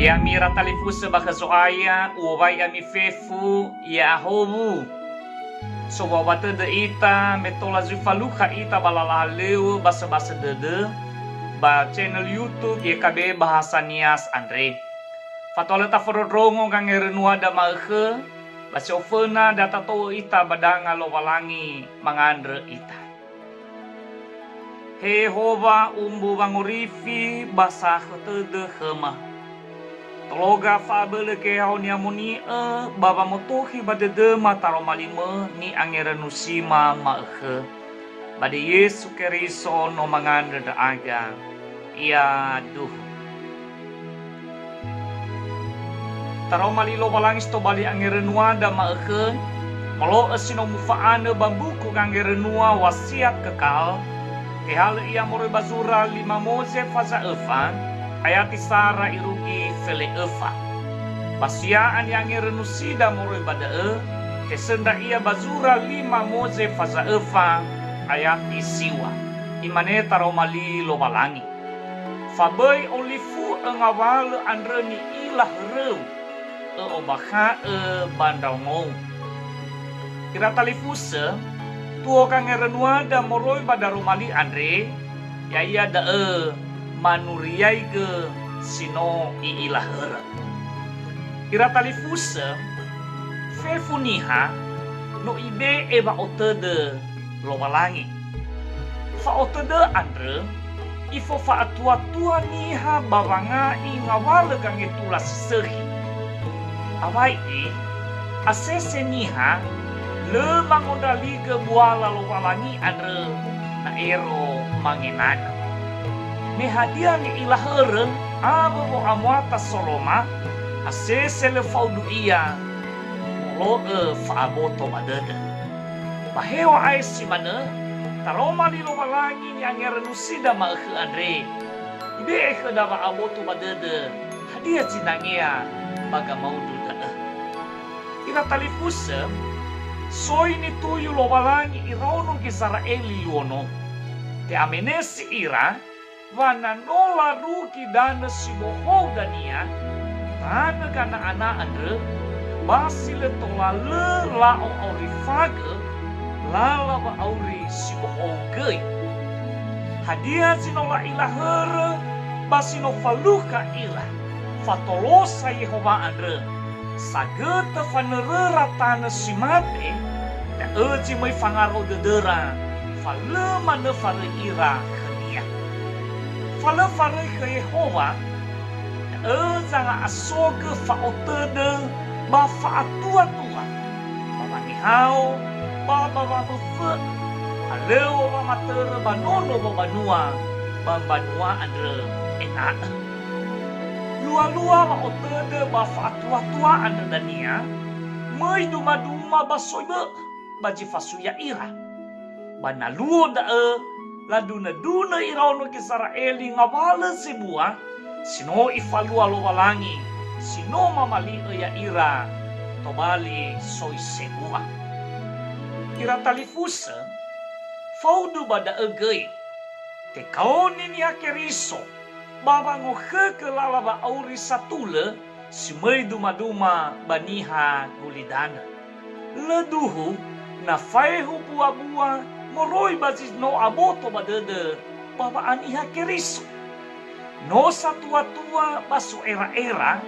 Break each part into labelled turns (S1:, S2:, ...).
S1: Ya mira talifusa baka soaya uway ami fefu ya hobu. So wawata de ita metola zufaluka ita balalaleu basa-basa dede ba channel YouTube YKB Bahasa Nias Andre. Fatola ta forodrongo kang erenua da mahe basi ofena data to ita badanga lo walangi mangandre ita. Hehova umbu bangurifi basa tede hema. Tologa fabele ke haunia muni baba motohi badede mataro malime ni angera nusima mahe. Bade Yesu Keriso no mangandre da aga. Ya duh. Taro malilo balangis to bali angerenua da mahe. Malo asino mufaane bambuku angerenua wasiat kekal. Kehal ia more bazura 5 Moze faza evan. Ayati Sara irugi fele eva. Basiaan yang renusida moroi badae. Kesenda ia bazura 5 Moze faza eva. Ayati siwa. Imane taro mali lo balangi. Fabai olifu engawal andreni ilah reu. Obaka bandau ngou. Kira talifuse. Tuo kang renua da moroi badaro mali andre. Ya ia da manuriai ge sino iilahera. Ira talifusa fefuniha no ibe eba otede lobalangi. Fa otede andre ifo fa atua-tua niha bawanga ingawale kang etula sehi. Awai asese niha le mangondali ge buala lobalangi andre na ero mangenana. Mehadia ni ilaheren abo mo amwata soloma asese le faudu iya molo faaboto badada bahewa ai simane taroma di lobalangi ni angerenusida ma andre ibe da ba aboto badada hadia cinangia baga maudu da ira talifusa soi ni tuyu lobalangi irono kisara eli luono te amenesi ira wananola ruki dana sibohou dania tana kana ana andre basile tola le lao auri fage lala ba auri sibohou gei hadia sinola ilahere basino faluka ilah fatolosa Yehova andre sagete fanerera tana simate da eji mai fangaro dedera falema ne fare ira Fala farai ke Yehova zanga asoge fa otede ba fa atua-tua ba nihau ba fe aleo ba matere ba nono ba banua andre enak lua-lua ba otede ba fa atua-tua andre dania mai duma-duma ba soibe ba jifasuya ira ba naluo da laduna-duna irauno kisara eli ngawala sebuah sino ifalua lo walangi sino mamali ya ira tobali soi sebuah ira talifusa faudu bada egei te kaunin ya keriso baba ngohe kelala ba auri satule simei duma-duma baniha gulidana leduhu na faihu buah-buah moroi bazis no aboto badede baba aniha keriso no satua-tua basu era-era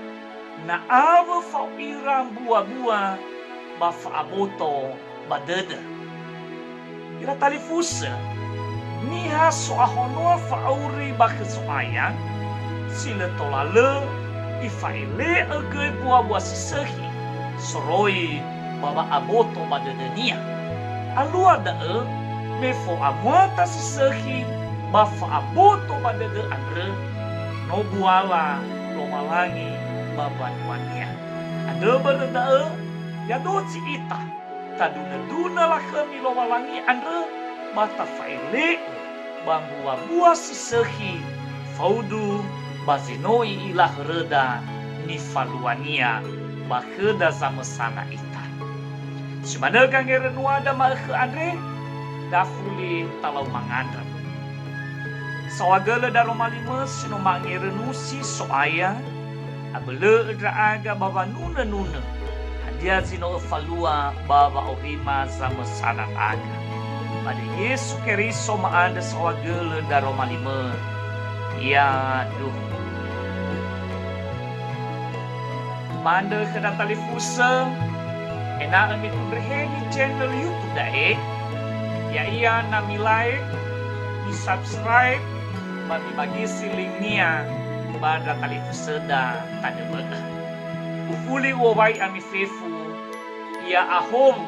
S1: na ava fau iram buah-buah bafa aboto badede ira talifusa niha so ahonoa fauri bakesoaya sile tolale ifaile ege buah-buah sisehi soroi baba aboto badede nia alua da mefo amwata sisehi bafa aboto badede andre no buala lo malangi babanuania ade badede ya doci ita taduna-duna lah kami lo malangi andre bata faile bambua-bua sisehi faudu bazinoi ilah reda ni faluania bakeda sama sana ita simana kang renua da ma andre dafuli talau mangandra. Sawagala daro malimes sino mangirenusi soaya Abele aga baba nuna dia zino falua baba orima sama sanat aga. Pada Yesu Keriso maanda sawagele daro malime. Ya duh. Manda kena talifusa. Ena amit berhedi channel YouTube dae. Ya iya nami like, di subscribe, bagi silingnya pada talifusa da tadebe. Ufuli wawai ami fefu ya ahom.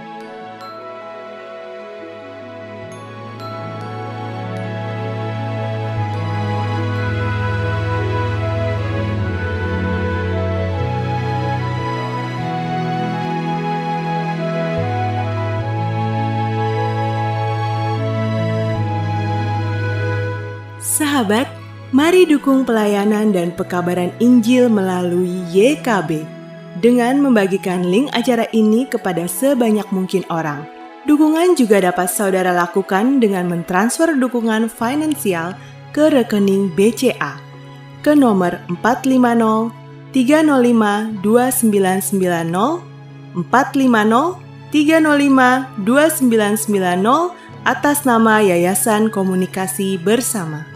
S2: Sahabat, mari dukung pelayanan dan pekabaran Injil melalui YKB dengan membagikan link acara ini kepada sebanyak mungkin orang. Dukungan juga dapat saudara lakukan dengan mentransfer dukungan finansial ke rekening BCA ke nomor 450 305 2990 450 305 2990 atas nama Yayasan Komunikasi Bersama.